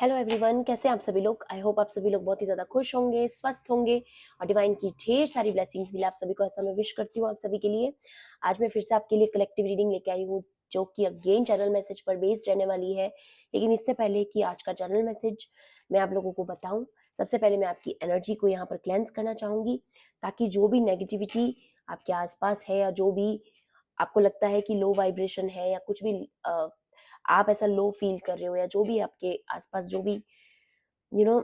Hello everyone, कैसे हैं आप सभी लोग। आई होप आप सभी लोग बहुत ही ज़्यादा खुश होंगे, स्वस्थ होंगे और डिवाइन की ढेर सारी ब्लेसिंग्स मिले आप सभी को, ऐसा मैं विश करती हूँ आप सभी के लिए। आज मैं फिर से आपके लिए कलेक्टिव रीडिंग लेके आई हूँ, जो कि अगेन चैनल मैसेज पर बेस्ड रहने वाली है। लेकिन इससे पहले कि आज का चैनल मैसेज मैं आप लोगों को बताऊँ, सबसे पहले मैं आपकी एनर्जी को यहाँ पर क्लेंस करना चाहूँगी, ताकि जो भी नेगेटिविटी आपके आसपास है या जो भी आपको लगता है कि लो वाइब्रेशन है या कुछ भी आप ऐसा लो फील कर रहे हो या जो भी आपके आसपास जो भी यू नो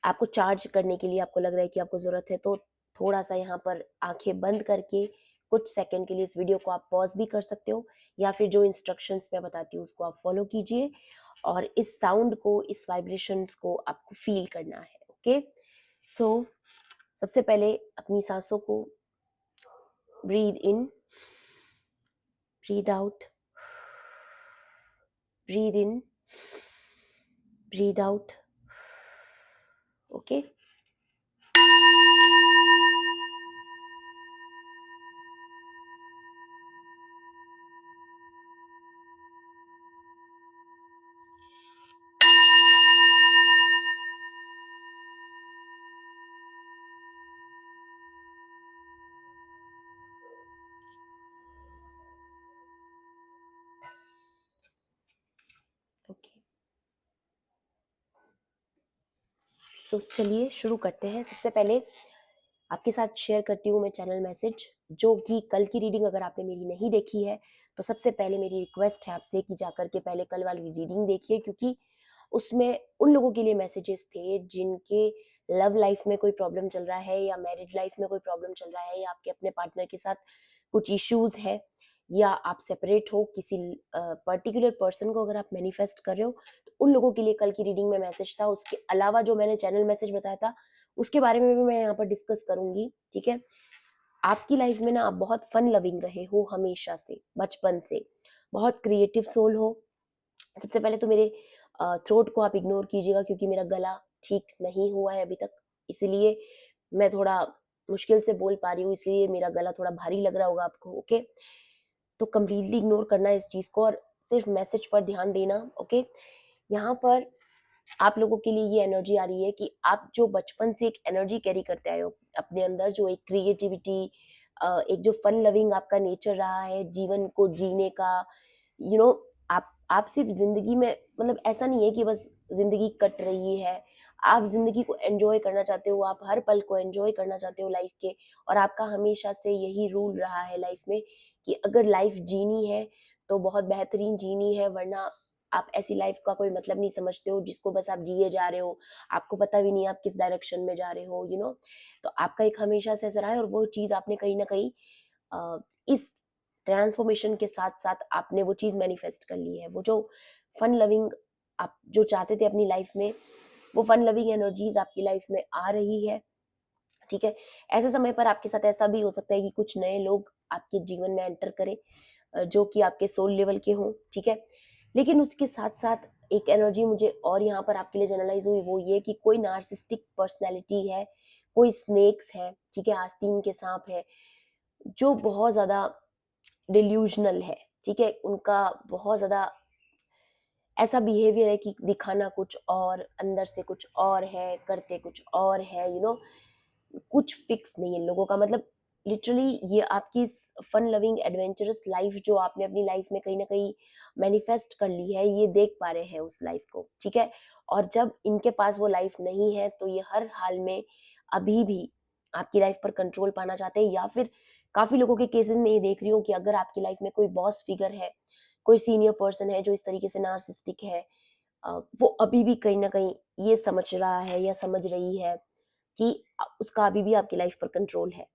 आपको चार्ज करने के लिए आपको लग रहा है कि आपको ज़रूरत है, तो थोड़ा सा यहाँ पर आंखें बंद करके कुछ सेकंड के लिए इस वीडियो को आप पॉज भी कर सकते हो, या फिर जो इंस्ट्रक्शंस मैं बताती हूँ उसको आप फॉलो कीजिए और इस साउंड को, इस वाइब्रेशंस को आपको फील करना है। ओके, सो सबसे पहले अपनी सांसों को breathe in, breathe out, breathe in, breathe out. Okay, okay. So चलिए शुरू करते हैं। सबसे पहले आपके साथ शेयर करती हूँ मैं चैनल मैसेज, जो कि कल की रीडिंग अगर आपने मेरी नहीं देखी है तो सबसे पहले मेरी रिक्वेस्ट है आपसे कि जाकर के पहले कल वाली रीडिंग देखिए, क्योंकि उसमें उन लोगों के लिए मैसेजेस थे जिनके लव लाइफ में कोई प्रॉब्लम चल रहा है या मैरिड लाइफ में कोई प्रॉब्लम चल रहा है या आपके अपने पार्टनर के साथ कुछ इश्यूज है, या आप सेपरेट हो, किसी पर्टिकुलर पर्सन को अगर आप मैनिफेस्ट कर रहे हो, तो उन लोगों के लिए कल की रीडिंग में मैसेज था। उसके अलावा जो मैंने चैनल मैसेज बताया था उसके बारे में भी मैं यहाँ पर डिस्कस करूंगी। ठीक है, आपकी लाइफ में ना आप बहुत फन लविंग रहे हो हमेशा से, बचपन से बहुत क्रिएटिव सोल हो। सबसे पहले तो मेरे थ्रोट को आप इग्नोर कीजिएगा, क्योंकि मेरा गला ठीक नहीं हुआ है अभी तक, इसलिए मैं थोड़ा मुश्किल से बोल पा रही हूँ, इसलिए मेरा गला थोड़ा भारी लग रहा होगा आपको। ओके, तो कम्प्लीटली इग्नोर करना है इस चीज़ को और सिर्फ मैसेज पर ध्यान देना। ओके, यहाँ पर आप लोगों के लिए ये एनर्जी आ रही है कि आप जो बचपन से एक एनर्जी कैरी करते आए हो अपने अंदर, जो एक क्रिएटिविटी, एक जो फन लविंग आपका नेचर रहा है जीवन को जीने का, यू नो आप सिर्फ जिंदगी में, मतलब ऐसा नहीं है कि बस जिंदगी कट रही है, आप जिंदगी को एंजॉय करना चाहते हो, आप हर पल को एंजॉय करना चाहते हो लाइफ के। और आपका हमेशा से यही रूल रहा है लाइफ में कि अगर लाइफ जीनी है तो बहुत बेहतरीन जीनी है, वरना आप ऐसी लाइफ का कोई मतलब नहीं समझते हो जिसको बस आप जिए जा रहे हो, आपको पता भी नहीं आप किस डायरेक्शन में जा रहे हो। तो आपका एक हमेशा से ऐसा रहा है, और वो चीज़ आपने कहीं ना कहीं इस ट्रांसफॉर्मेशन के साथ साथ आपने वो चीज़ मैनिफेस्ट कर ली है। वो जो फन लविंग आप जो चाहते थे अपनी लाइफ में, वो फन लविंग एनर्जीज आपकी लाइफ में आ रही है। ठीक है, ऐसे समय पर आपके साथ ऐसा भी हो सकता है कि कुछ नए लोग आपके जीवन में एंटर करें, जो कि आपके सोल लेवल के हों। ठीक है, लेकिन उसके साथ साथ एक एनर्जी मुझे और यहाँ पर आपके लिए जनरलाइज हुई, वो ये कि कोई नार्सिस्टिक पर्सनैलिटी है, कोई स्नेक्स है, ठीक है, आस्तीन के सांप है, जो बहुत ज्यादा डिल्यूजनल है। ठीक है, उनका बहुत ज्यादा ऐसा बिहेवियर है कि दिखाना कुछ और, अंदर से कुछ और है, करते कुछ और है। कुछ फिक्स नहीं है इन लोगों का, मतलब लिटरली ये आपकी फन लविंग एडवेंचरस लाइफ जो आपने अपनी लाइफ में कहीं ना कहीं मैनिफेस्ट कर ली है, ये देख पा रहे हैं उस लाइफ को। ठीक है, और जब इनके पास वो लाइफ नहीं है तो ये हर हाल में अभी भी आपकी लाइफ पर कंट्रोल पाना चाहते हैं, या फिर काफी लोगों के केसेस में ये देख रही हूँ कि अगर आपकी लाइफ में कोई बॉस फिगर है, कोई सीनियर पर्सन है जो इस तरीके से नार्सिस्टिक है, वो अभी भी कहीं ना कहीं ये समझ रहा है या समझ रही है कि उसका अभी भी आपकी लाइफ पर कंट्रोल है।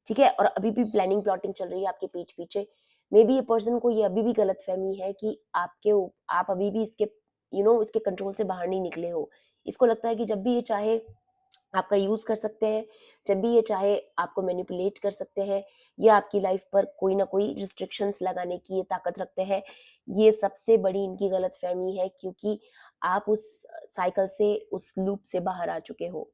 ठीक है, और अभी भी प्लानिंग प्लॉटिंग चल रही है आपके पीठ पीछे। मे बी ये पर्सन को ये अभी भी गलत फहमी है कि आप अभी भी इसके इसके कंट्रोल से बाहर नहीं निकले हो। इसको लगता है कि जब भी ये चाहे आपका यूज कर सकते हैं, जब भी ये चाहे आपको मैनिपुलेट कर सकते हैं, या आपकी लाइफ पर कोई ना कोई रिस्ट्रिक्शंस लगाने की ये ताकत रखते हैं। ये सबसे बड़ी इनकी गलत फहमी है, क्योंकि आप उस साइकिल से, उस लूप से बाहर आ चुके हो।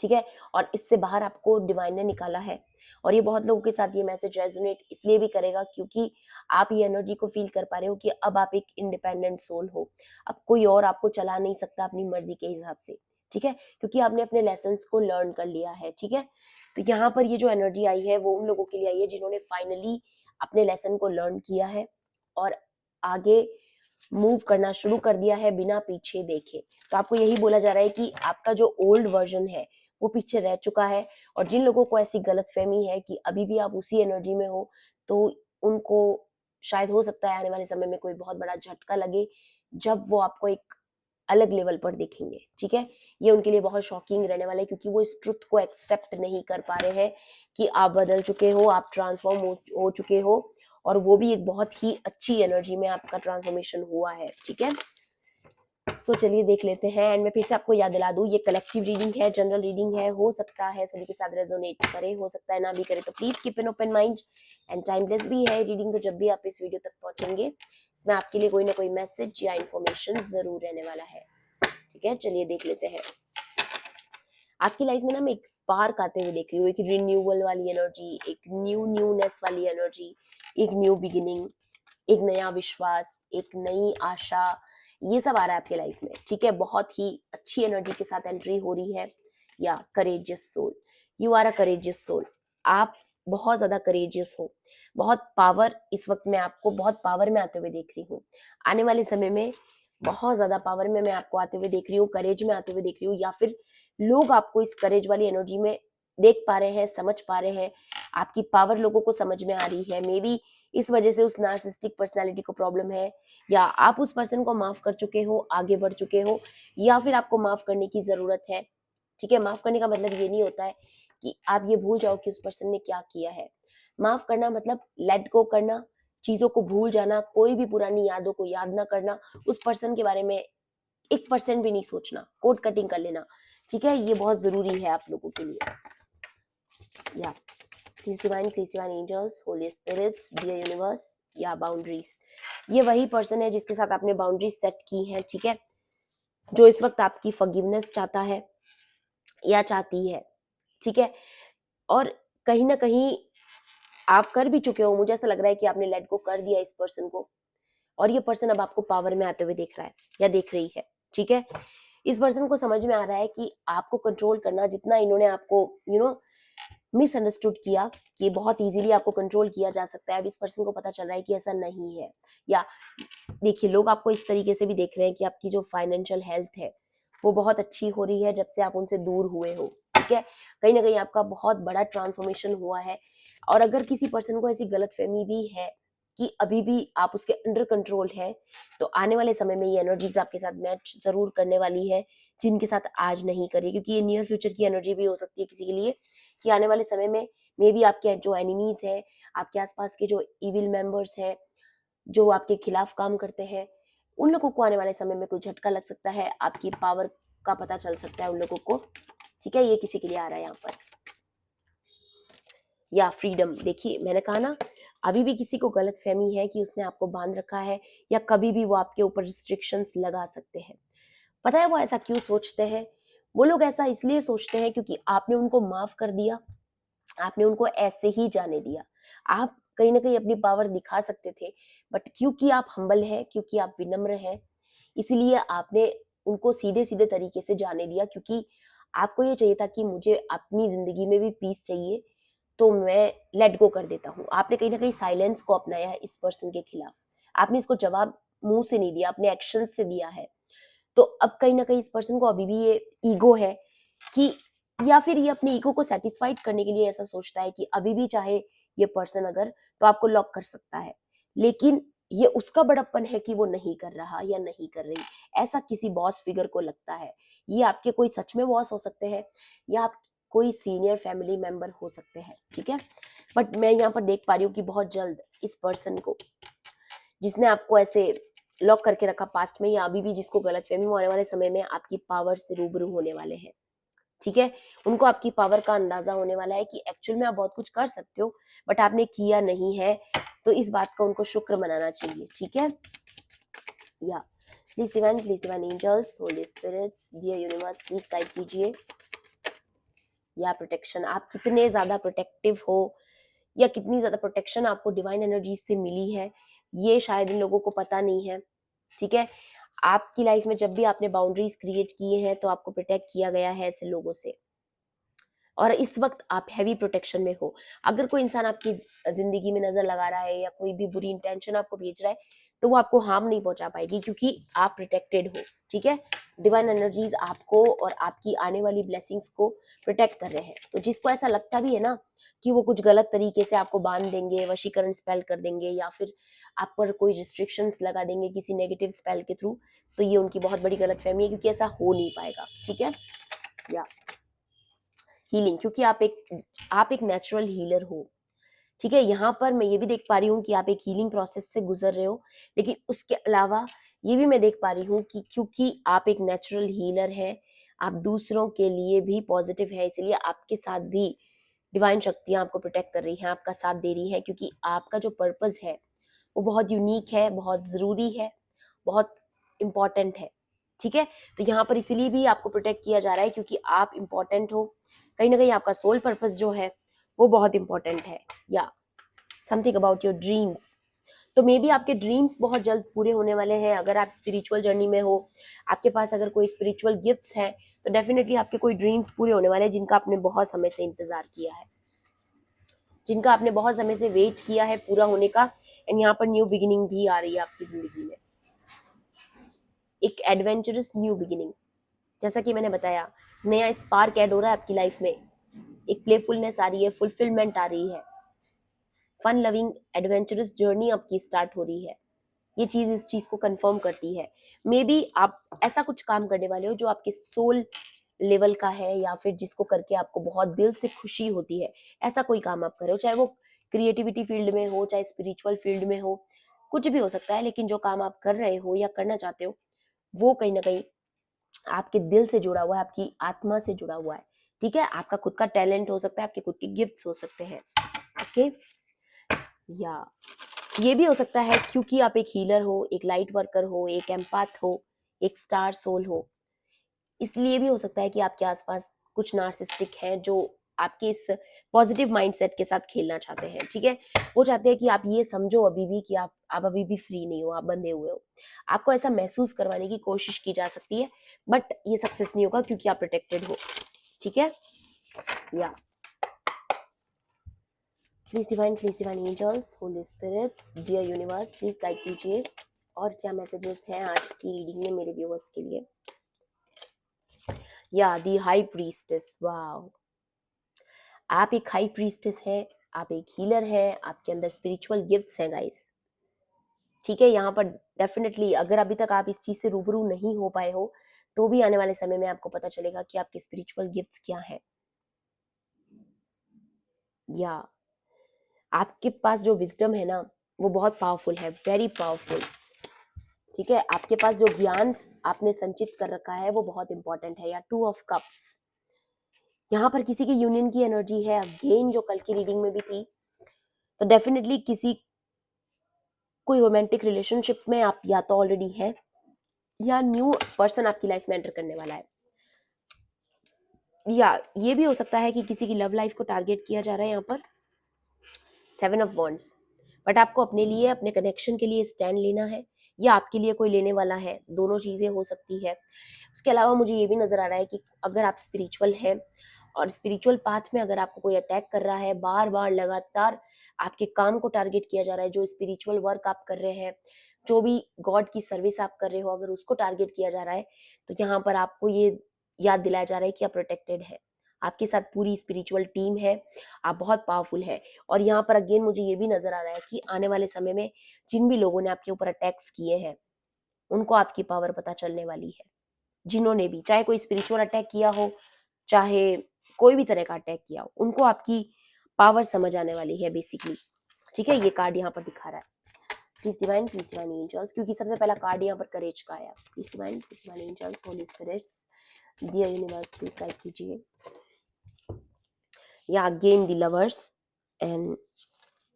ठीक है, और इससे बाहर आपको डिवाइन ने निकाला है। और ये बहुत लोगों के साथ ये मैसेज रेजोनेट इसलिए भी करेगा क्योंकि आप ये एनर्जी को फील कर पा रहे हो कि अब आप एक इंडिपेंडेंट सोल हो, अब कोई और आपको चला नहीं सकता अपनी मर्जी के हिसाब से, ठीक है, क्योंकि आपने अपने लेसन्स को लर्न कर लिया है, ठीक है। तो यहाँ पर ये जो एनर्जी आई है वो उन लोगों के लिए आई है जिन्होंने फाइनली अपने लेसन को लर्न किया है और आगे मूव करना शुरू कर दिया है बिना पीछे देखे। तो आपको यही बोला जा रहा है कि आपका जो ओल्ड वर्जन है वो पीछे रह चुका है, और जिन लोगों को ऐसी गलतफहमी है कि अभी भी आप उसी एनर्जी में हो, तो उनको शायद हो सकता है आने वाले समय में कोई बहुत बड़ा झटका लगे जब वो आपको एक अलग लेवल पर देखेंगे, ठीक है। ये उनके लिए बहुत शॉकिंग रहने वाला है क्योंकि वो इस ट्रुथ को एक्सेप्ट नहीं कर पा रहे हैं कि आप बदल चुके हो, आप ट्रांसफॉर्म हो चुके हो, और वो भी एक बहुत ही अच्छी एनर्जी में आपका ट्रांसफॉर्मेशन हुआ है, ठीक है। सो चलिए देख लेते हैं। एंड मैं फिर से आपको याद दिला दूं, ये कलेक्टिव रीडिंग है, जनरल रीडिंग है, हो सकता है सभी के साथ रेजोनेट करे, हो सकता है ना भी करे, तो please keep an open mind. And timeless भी है रीडिंग, तो जब भी आप इस वीडियो तक पहुंचेंगे इसमें आपके लिए कोई ना कोई मैसेज या इन्फॉर्मेशन जरूर रहने वाला है, ठीक है। चलिए देख लेते हैं। आपकी लाइफ में ना मैं एक स्पार्क आते हुए देख रही हूँ, एक रिन्यूअल वाली एनर्जी, एक न्यूनेस वाली एनर्जी, एक न्यू बिगिनिंग, एक नया विश्वास, एक नई आशा, ये सब आ रहा है आपके लाइफ में, ठीक है। बहुत ही अच्छी एनर्जी के साथ एंट्री हो रही है। या courageous soul, you are a courageous soul, आप बहुत ज्यादा करेजियस हो, बहुत पावर, इस वक्त मैं आपको बहुत पावर में आते हुए देख रही हूँ। आने वाले समय में बहुत ज्यादा पावर में मैं आपको आते हुए देख रही हूँ, करेज में आते हुए देख रही हूँ, या फिर लोग आपको इस करेज वाली एनर्जी में देख पा रहे हैं, समझ पा रहे हैं, आपकी पावर लोगों को समझ में आ रही है। मे बी इस वजह से उस नार्सिसिस्टिक पर्सनालिटी को प्रॉब्लम है, या आप उस पर्सन को माफ कर चुके हो, आगे बढ़ चुके हो, या फिर आपको माफ करने की जरूरत है, ठीक है। माफ करने का मतलब ये नहीं होता है कि आप ये भूल जाओ कि उस पर्सन ने क्या किया है। माफ करना मतलब लेट गो करना, चीजों को भूल जाना, कोई भी पुरानी यादों को याद ना करना, उस पर्सन के बारे में 1% भी नहीं सोचना, कोड कटिंग कर लेना, ठीक है। ये बहुत जरूरी है आप लोगों के लिए। या please divine angels, holy spirits, dear universe, या बाउंड्रीज, ये वही पर्सन है जिसके साथ आपने बाउंड्रीज सेट की है, ठीक है, जो इस वक्त आपकी फॉरगिवनेस चाहता है या चाहती है, ठीक है। और कहीं ना कहीं आप कर भी चुके हो, मुझे ऐसा लग रहा है कि आपने लेट गो कर दिया इस पर्सन को, और ये पर्सन अब आपको पावर में आते हुए देख रहा है या देख रही है, ठीक है। इस पर्सन को समझ में आ रहा है कि आपको कंट्रोल करना, जितना इन्होंने आपको मिसअंडरस्टूड किया कि बहुत इजीली आपको कंट्रोल किया जा सकता है, अब इस पर्सन को पता चल रहा है कि ऐसा नहीं है। या देखिए, लोग आपको इस तरीके से भी देख रहे हैं कि आपकी जो फाइनेंशियल हेल्थ है वो बहुत अच्छी हो रही है जब से आप उनसे दूर हुए हो, ठीक है। कहीं ना कहीं आपका बहुत बड़ा ट्रांसफॉर्मेशन हुआ है। और अगर किसी पर्सन को ऐसी गलतफहमी भी है कि अभी भी आप उसके अंडर कंट्रोल है, तो आने वाले समय में ये एनर्जीज आपके साथ मैच जरूर करने वाली है, जिनके साथ आज नहीं करी, क्योंकि ये नियर फ्यूचर की एनर्जी भी हो सकती है किसी के लिए, कि आने वाले समय में मे बी आपके जो एनिमीज है, आपके आसपास के जो इविल मेंबर्स हैं, जो आपके खिलाफ काम करते हैं, उन लोगों को आने वाले समय में कोई झटका लग सकता है, आपकी पावर का पता चल सकता है उन लोगों को, ठीक है। ये किसी के लिए आ रहा है यहाँ पर। या फ्रीडम, देखिए मैंने कहा ना, अभी भी किसी को गलत फहमी है कि उसने आपको बांध रखा है, या कभी भी वो आपके ऊपर रिस्ट्रिक्शंस लगा सकते हैं। पता है वो ऐसा क्यों सोचते हैं? वो लोग ऐसा इसलिए सोचते हैं क्योंकि आपने उनको माफ कर दिया, आपने उनको ऐसे ही जाने दिया। आप कहीं ना कहीं अपनी पावर दिखा सकते थे, बट क्योंकि आप हम्बल हैं, क्योंकि आप विनम्र हैं, इसलिए आपने उनको सीधे सीधे तरीके से जाने दिया, क्योंकि आपको ये चाहिए था कि मुझे अपनी जिंदगी में भी पीस चाहिए, तो मैं लेट गो कर देता हूँ। आपने कहीं ना कहीं साइलेंस को अपनाया है इस पर्सन के खिलाफ, आपने इसको जवाब मुंह से नहीं दिया, अपने एक्शन से दिया है। तो अब कहीं ना कहीं इस पर्सन को अभी भी ये ईगो है कि, या फिर ये अपने ईगो को सेटिस्फाइड करने के लिए ऐसा सोचता है कि अभी भी चाहे ये पर्सन अगर, तो आपको लॉक कर सकता है, लेकिन ये उसका बड़प्पन है कि वो नहीं कर रहा या नहीं कर रही, ऐसा किसी बॉस फिगर को लगता है। ये आपके कोई सच में बॉस हो सकते हैं, या आप कोई सीनियर फैमिली मेंबर हो सकते हैं, ठीक है। बट मैं यहाँ पर देख पा रही हूँ कि बहुत जल्द इस पर्सन को, जिसने आपको ऐसे लॉक करके रखा पास्ट में, या अभी भी जिसको गलतफहमी, वो आने वाले समय में आपकी पावर से रूबरू होने वाले हैं, ठीक है। उनको आपकी पावर का अंदाजा होने वाला है कि एक्चुअल में आप बहुत कुछ कर सकते हो, बट आपने किया नहीं है, तो इस बात का उनको शुक्र मनाना चाहिए, ठीक है। या please divine angels, holy spirits, dear universe, please guide कीजिए या प्रोटेक्शन, आप कितने ज़्यादा प्रोटेक्टिव हो या कितनी ज़्यादा प्रोटेक्शन आपको डिवाइन एनर्जी से मिली है, ये शायद इन लोगों को पता नहीं है। ठीक है, आपकी लाइफ में जब भी आपने बाउंड्रीज क्रिएट किए हैं तो आपको प्रोटेक्ट किया गया है ऐसे लोगों से, और इस वक्त आप हैवी प्रोटेक्शन में हो। अगर कोई इंसान आपकी जिंदगी में नजर लगा रहा है या कोई भी बुरी इंटेंशन आपको भेज रहा है, तो वो आपको हार्म नहीं पहुंचा पाएगी क्योंकि आप प्रोटेक्टेड हो। ठीक है, डिवाइन एनर्जीज आपको और आपकी आने वाली ब्लेसिंग्स को प्रोटेक्ट कर रहे हैं। तो जिसको ऐसा लगता भी है ना कि वो कुछ गलत तरीके से आपको बांध देंगे, वशीकरण स्पेल कर देंगे या फिर आप पर कोई रिस्ट्रिक्शंस लगा देंगे किसी नेगेटिव स्पेल के थ्रू, तो ये उनकी बहुत बड़ी गलतफहमी है, क्योंकि ऐसा हो नहीं पाएगा। ठीक है, या हीलिंग, क्योंकि आप एक नेचुरल हीलर हो। ठीक है, यहाँ पर मैं ये भी देख पा रही हूँ कि आप एक हीलिंग प्रोसेस से गुजर रहे हो, लेकिन उसके अलावा ये भी मैं देख पा रही हूँ कि क्योंकि आप एक नेचुरल हीलर है, आप दूसरों के लिए भी पॉजिटिव है, इसलिए आपके साथ भी डिवाइन शक्तियां आपको प्रोटेक्ट कर रही हैं, आपका साथ दे रही हैं, क्योंकि आपका जो पर्पस है वो बहुत यूनिक है, बहुत ज़रूरी है, बहुत इम्पॉर्टेंट है। ठीक है, तो यहाँ पर इसीलिए भी आपको प्रोटेक्ट किया जा रहा है क्योंकि आप इम्पॉर्टेंट हो, कहीं ना कहीं आपका सोल पर्पस जो है वो बहुत इंपॉर्टेंट है। या समथिंग अबाउट योर ड्रीम्स, तो मे बी आपके ड्रीम्स बहुत जल्द पूरे होने वाले हैं। अगर आप स्पिरिचुअल जर्नी में हो, आपके पास अगर कोई स्पिरिचुअल गिफ्ट्स हैं, तो डेफिनेटली आपके कोई ड्रीम्स पूरे होने वाले हैं जिनका आपने बहुत समय से इंतजार किया है, जिनका आपने बहुत समय से वेट किया है पूरा होने का। एंड यहाँ पर न्यू बिगिनिंग भी आ रही है आपकी जिंदगी में, एक एडवेंचरस न्यू बिगिनिंग। जैसा कि मैंने बताया, नया स्पार्क ऐड हो रहा है आपकी लाइफ में, एक प्लेफुलनेस आ रही है, फुलफिलमेंट आ रही है, फन लविंग एडवेंचरस जर्नी आपकी स्टार्ट हो रही है। ये चीज इस चीज को कंफर्म करती है। मे बी आप ऐसा कुछ काम करने वाले हो जो आपके सोल लेवल का है, या फिर जिसको करके आपको बहुत दिल से खुशी होती है। ऐसा कोई काम आप कर रहे हो, चाहे वो क्रिएटिविटी फील्ड में हो, चाहे स्पिरिचुअल फील्ड में हो, कुछ भी हो सकता है, लेकिन जो काम आप कर रहे हो या करना चाहते हो वो कहीं ना कहीं आपके दिल से जुड़ा हुआ है, आपकी आत्मा से जुड़ा हुआ है। ठीक है, आपका खुद का टैलेंट हो सकता है, आपके खुद के गिफ्ट्स हो सकते हैं। ओके, या ये भी हो सकता है क्योंकि आप एक हीलर हो, एक लाइट वर्कर हो, एक एम्पाथ हो, एक स्टार सोल हो, इसलिए भी हो सकता है कि आपके आसपास कुछ नार्सिस्टिक हैं जो आपके इस पॉजिटिव माइंडसेट के साथ खेलना चाहते हैं। ठीक है, वो चाहते हैं कि आप ये समझो अभी भी कि आप अभी भी फ्री नहीं हो, आप बंधे हुए हो। आपको ऐसा महसूस करवाने की कोशिश की जा सकती है, बट ये सक्सेस नहीं होगा क्योंकि आप प्रोटेक्टेड हो। ठीक है, या please divine angels, holy spirits, dear universe, please guide कीजिए और क्या मैसेजेस हैं आज की रीडिंग में मेरे व्यूअर्स के लिए। या दी हाई प्रीस्टेस, वाओ, आप एक हाई प्रीस्टेस हैं, आप एक हीलर हैं, आपके अंदर स्पिरिचुअल गिफ्ट्स हैं गाइस। ठीक है, यहाँ पर डेफिनेटली अगर अभी तक आप इस चीज से रूबरू नहीं हो पाए हो, तो भी आने वाले समय में आपको पता चलेगा कि आपके स्पिरिचुअल गिफ्ट्स क्या है। या आपके पास जो विजडम है ना वो बहुत पावरफुल है, वेरी पावरफुल। ठीक है, आपके पास जो ज्ञान आपने संचित कर रखा है वो बहुत इंपॉर्टेंट है। या टू ऑफ कप्स, यहाँ पर किसी की यूनियन की एनर्जी है अगेन, जो कल की रीडिंग में भी थी। तो डेफिनेटली किसी कोई रोमांटिक रिलेशनशिप में आप या तो ऑलरेडी हैं या न्यू पर्सन आपकी लाइफ में एंटर करने वाला है। या ये भी हो सकता है कि किसी की लव लाइफ को टारगेट किया जा रहा है यहाँ पर, 7 ऑफ वॉन्ड्स। बट आपको अपने लिए, अपने कनेक्शन के लिए स्टैंड लेना है, या आपके लिए कोई लेने वाला है, दोनों चीज़ें हो सकती है। उसके अलावा मुझे ये भी नज़र आ रहा है कि अगर आप स्पिरिचुअल हैं और स्पिरिचुअल पाथ में अगर आपको कोई अटैक कर रहा है, बार बार लगातार आपके काम को टारगेट किया जा रहा है, जो स्पिरिचुअल वर्क आप कर रहे हैं, जो भी गॉड की सर्विस आप कर रहे हो, अगर उसको टारगेट किया जा रहा है, तो यहाँ पर आपको ये याद दिलाया जा रहा है कि आप प्रोटेक्टेड है, आपके साथ पूरी स्पिरिचुअल टीम है, आप बहुत पावरफुल है। और यहाँ पर अगेन मुझे ये भी नजर आ रहा है कि आने वाले समय में जिन भी लोगों ने आपके ऊपर अटैक्स किए हैं उनको आपकी पावर पता चलने वाली है। जिन्होंने भी, चाहे कोई स्पिरिचुअल अटैक किया हो, चाहे कोई भी तरह का अटैक किया हो, उनको आपकी पावर समझ आने वाली है बेसिकली। ठीक है, ये कार्ड यहाँ पर दिखा रहा है। प्लीज डिवाइन एंजल्स, क्योंकि सबसे पहला कार्ड यहाँ पर करेज का आया। Please divine angels, holy spirits, dear universe, please guide कीजिए। या again the lovers and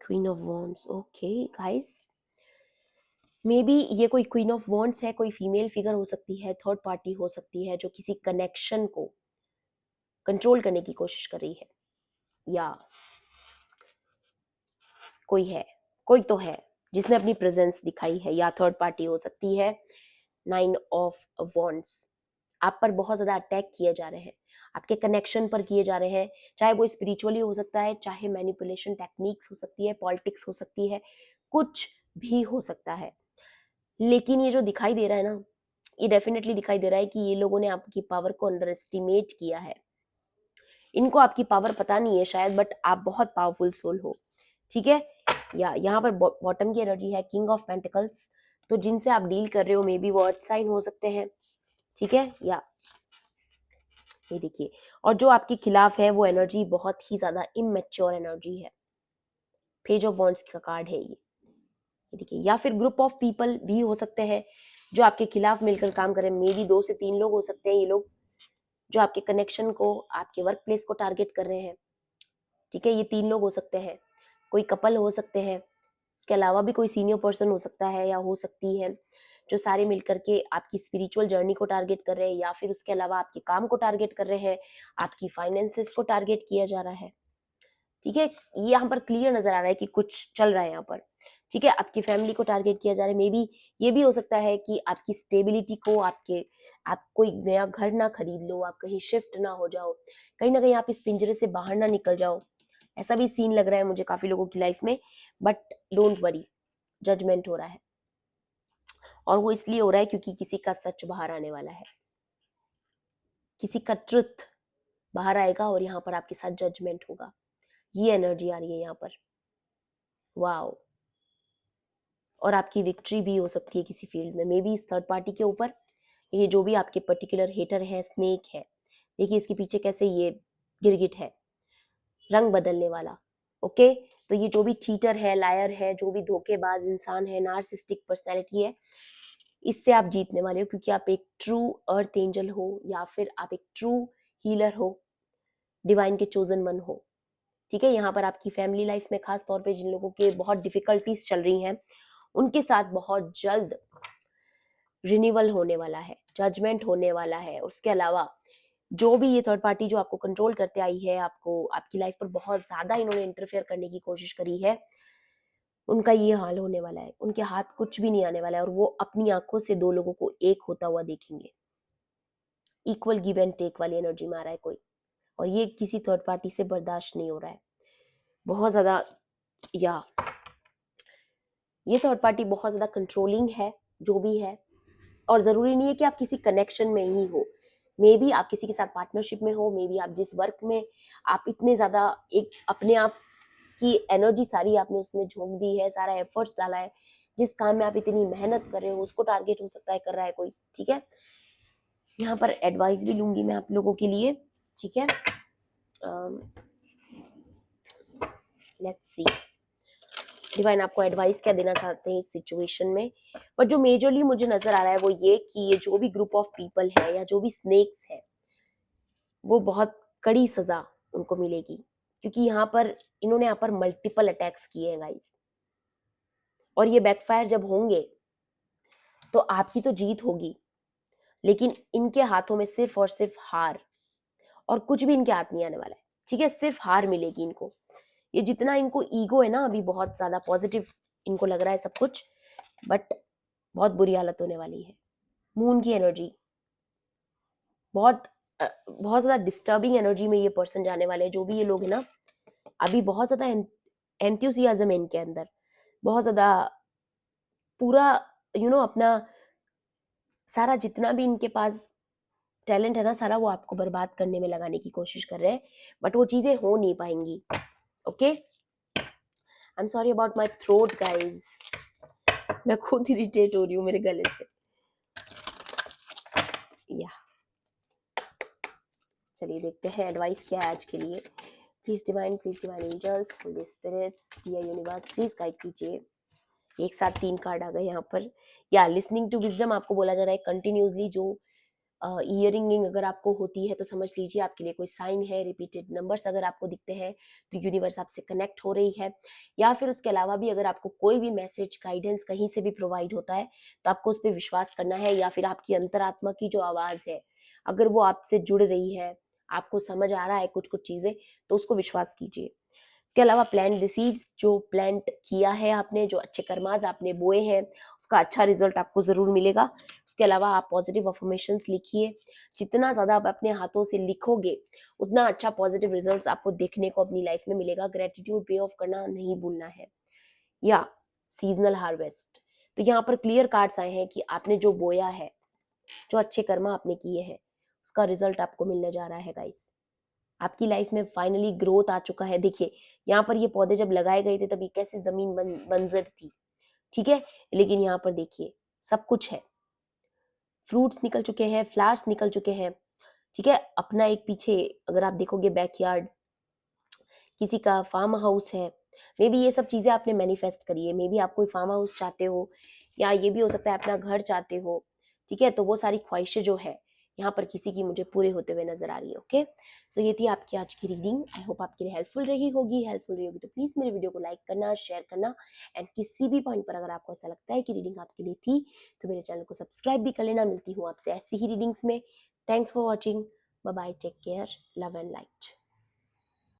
queen of wands. Okay guys, maybe ये कोई क्वीन ऑफ वॉन्ड्स है, कोई फीमेल फिगर हो सकती है, थर्ड पार्टी हो सकती है जो किसी कनेक्शन को कंट्रोल करने की कोशिश कर रही है, या कोई तो है जिसने अपनी प्रेजेंस दिखाई है, या थर्ड पार्टी हो सकती है। 9 ऑफ वॉन्ड्स, आप पर बहुत ज्यादा अटैक किए जा रहे हैं, आपके कनेक्शन पर किए जा रहे हैं, चाहे वो स्पिरिचुअली हो सकता है, चाहे मैनिपुलेशन टेक्निक्स हो सकती है, पॉलिटिक्स हो सकती है, कुछ भी हो सकता है। लेकिन ये जो दिखाई दे रहा है ना, ये डेफिनेटली दिखाई दे रहा है कि ये लोगों ने आपकी पावर को अंडर एस्टिमेट किया है। इनको आपकी पावर पता नहीं है शायद, बट आप बहुत पावरफुल सोल हो, ठीक है। या यहाँ पर बॉटम की एनर्जी है किंग ऑफ पेंटिकल्स, तो जिनसे आप डील कर रहे हो मे बी वो अर्थ साइन हो सकते हैं, ठीक है। या ये देखिए, और जो आपके खिलाफ है वो एनर्जी बहुत ही ज्यादा इमेच्योर एनर्जी है, पेज ऑफ वॉन्ड्स का कार्ड है ये देखिए। या फिर ग्रुप ऑफ पीपल भी हो सकते हैं जो आपके खिलाफ मिलकर काम करें, मे बी 2 से 3 लोग हो सकते हैं ये लोग, जो आपके कनेक्शन को, आपके वर्क प्लेस को टारगेट कर रहे हैं, ठीक है। ये 3 लोग हो सकते हैं, कोई कपल हो सकते हैं, इसके अलावा भी कोई सीनियर पर्सन हो सकता है या हो सकती है, जो सारे मिलकर के आपकी स्पिरिचुअल जर्नी को टारगेट कर रहे हैं, या फिर उसके अलावा आपके काम को टारगेट कर रहे हैं, आपकी फाइनेंसेस को टारगेट किया जा रहा है, ठीक है। ये यहाँ पर क्लियर नजर आ रहा है कि कुछ चल रहा है यहाँ पर, ठीक है। आपकी फैमिली को टारगेट किया जा रहा है, मे बी ये भी हो सकता है कि आपकी स्टेबिलिटी को, आप कोई नया घर ना खरीद लो, आप कहीं शिफ्ट ना हो जाओ, कहीं ना कहीं आप इस पिंजरे से बाहर ना निकल जाओ, ऐसा भी सीन लग रहा है मुझे काफी लोगों की लाइफ में। बट डोंट वरी, जजमेंट हो रहा है, और वो इसलिए हो रहा है क्योंकि किसी का सच बाहर आने वाला है, किसी का ट्रुथ बाहर आएगा, और यहाँ पर आपके साथ जजमेंट होगा। ये एनर्जी आ रही है यहाँ पर, वाओ। और आपकी विक्ट्री भी हो सकती है किसी फील्ड में, मे बी इस थर्ड पार्टी के ऊपर, ये जो भी आपके पर्टिकुलर हेटर है, स्नेक है, देखिए इसके पीछे कैसे ये गिरगिट है, रंग बदलने वाला, ओके। तो ये जो भी चीटर है, लायर है, जो भी धोखेबाज इंसान है, नार्सिसिस्टिक पर्सनैलिटी है, इससे आप जीतने वाले हो, क्योंकि आप एक ट्रू अर्थ एंजल हो, या फिर आप एक ट्रू हीलर हो, डिवाइन के चोजन वन हो, ठीक है। यहाँ पर आपकी फैमिली लाइफ में खास तौर पे जिन लोगों के बहुत डिफिकल्टीज चल रही हैं, उनके साथ बहुत जल्द रिन्यूअल होने वाला है, जजमेंट होने वाला है। उसके अलावा जो भी ये थर्ड पार्टी जो आपको कंट्रोल करते आई है, आपको आपकी लाइफ पर बहुत ज्यादा इन्होंने इंटरफेयर करने की कोशिश करी है, उनका ये हाल होने वाला है, उनके हाथ कुछ भी नहीं आने वाला है, और वो अपनी आंखों से 2 लोगों को एक होता हुआ देखेंगे। इक्वल गिव एंड टेक वाली एनर्जी में आ रहा है कोई, और ये किसी थर्ड पार्टी से बर्दाश्त नहीं हो रहा है बहुत ज्यादा। या ये थर्ड पार्टी बहुत ज्यादा कंट्रोलिंग है, जो भी है, और जरूरी नहीं है कि आप किसी कनेक्शन में ही हो, मे बी आप किसी के साथ पार्टनरशिप में हो, मे बी आप जिस वर्क में आप इतने ज्यादा एक अपने आप की एनर्जी सारी आपने उसमें झोंक दी है, सारा एफर्ट्स डाला है, जिस काम में आप इतनी मेहनत कर रहे हो, उसको टारगेट हो सकता है कर रहा है कोई, ठीक है। यहाँ पर एडवाइस भी लूंगी मैं आप लोगों के लिए, ठीक है। लेट्स सी डिवाइन आपको एडवाइस क्या देना चाहते हैं इस सिचुएशन में। पर जो मेजरली मुझे नजर आ रहा है वो ये कि ये जो भी ग्रुप ऑफ पीपल है, या जो भी स्नेक्स है, वो बहुत कड़ी सजा उनको मिलेगी, क्योंकि यहाँ पर इन्होंने यहाँ पर मल्टीपल अटैक्स किए हैं गाइस, और ये बैकफायर जब होंगे तो आपकी तो जीत होगी, लेकिन इनके हाथों में सिर्फ और सिर्फ हार, और कुछ भी इनके हाथ नहीं आने वाला है, ठीक है। सिर्फ हार मिलेगी इनको। ये जितना इनको ईगो है ना, अभी बहुत ज्यादा पॉजिटिव इनको लग रहा है सब कुछ, बट बहुत बुरी हालत होने वाली है। मून की एनर्जी बहुत ज्यादा डिस्टर्बिंग एनर्जी में ये पर्सन जाने वाले हैं, जो भी ये लोग है ना, अभी बहुत ज्यादा एंथुसियाज्म है इनके अंदर, बहुत ज्यादा पूरा अपना सारा जितना भी इनके पास टैलेंट है ना, सारा वो आपको बर्बाद करने में लगाने की कोशिश कर रहे हैं, बट वो चीजें हो नहीं पाएंगी, okay. I am sorry about my throat guys, मैं खुद इरिटेट हो रही हूँ मेरे गले से। या चलिए देखते हैं एडवाइस क्या है आज के लिए। Please divine angels, holy spirits, dear universe, please guide कीजिए। एक साथ 3 कार्ड आ गए यहाँ पर। या लिसनिंग टू विजडम आपको बोला जा रहा है कंटिन्यूसली, जो ईयरिंग अगर आपको होती है तो समझ लीजिए आपके लिए कोई साइन है। रिपीटेड नंबर्स अगर आपको दिखते हैं तो यूनिवर्स आपसे कनेक्ट हो रही है। या फिर उसके अलावा भी अगर आपको कोई भी मैसेज, गाइडेंस कहीं से भी प्रोवाइड होता है तो आपको उस पर विश्वास करना है। या फिर आपकी अंतरात्मा की जो आवाज है, अगर वो आपसे जुड़ रही है, आपको समझ आ रहा है कुछ कुछ चीज़ें, तो उसको विश्वास कीजिए। उसके अलावा प्लांट द सीड्स, जो प्लांट किया है आपने, जो अच्छे कर्मास आपने बोए हैं, उसका अच्छा रिजल्ट आपको ज़रूर मिलेगा। उसके अलावा आप पॉजिटिव अफर्मेशंस लिखिए। जितना ज़्यादा आप अपने हाथों से लिखोगे, उतना अच्छा पॉजिटिव रिजल्ट्स आपको देखने को अपनी लाइफ में मिलेगा। ग्रेटिट्यूड पे ऑफ करना नहीं भूलना है। या सीजनल हार्वेस्ट, तो यहाँ पर क्लियर कार्ड्स आए हैं कि आपने जो बोया है, जो अच्छे कर्म आपने किए हैं, उसका रिजल्ट आपको मिलने जा रहा है गाइस। आपकी लाइफ में फाइनली ग्रोथ आ चुका है। देखिए यहाँ पर ये पौधे जब लगाए गए थे तब ये कैसी जमीन बंजर थी, ठीक है, लेकिन यहाँ पर देखिए सब कुछ है। फ्रूट्स निकल चुके हैं, फ्लावर्स निकल चुके हैं, ठीक है। अपना एक पीछे अगर आप देखोगे बैकयार्ड, किसी का फार्म हाउस है, मे बी ये सब चीजें आपने मैनिफेस्ट करी है। मे बी आप कोई फार्म हाउस चाहते हो, या ये भी हो सकता है अपना घर चाहते हो, ठीक है। तो वो सारी ख्वाहिशें जो है यहाँ पर किसी की मुझे पूरे होते हुए नजर आ रही है। ओके, सो ये थी आपकी आज की रीडिंग। आई होप आपके लिए हेल्पफुल रही होगी। हेल्पफुल रही होगी तो प्लीज मेरे वीडियो को लाइक करना, शेयर करना, एंड किसी भी पॉइंट पर अगर आपको ऐसा लगता है कि रीडिंग आपके लिए थी तो मेरे चैनल को सब्सक्राइब भी कर लेना। मिलती हूँ आपसे ऐसी ही रीडिंग्स में। Thanks for watching. Bye bye, take care, love and light.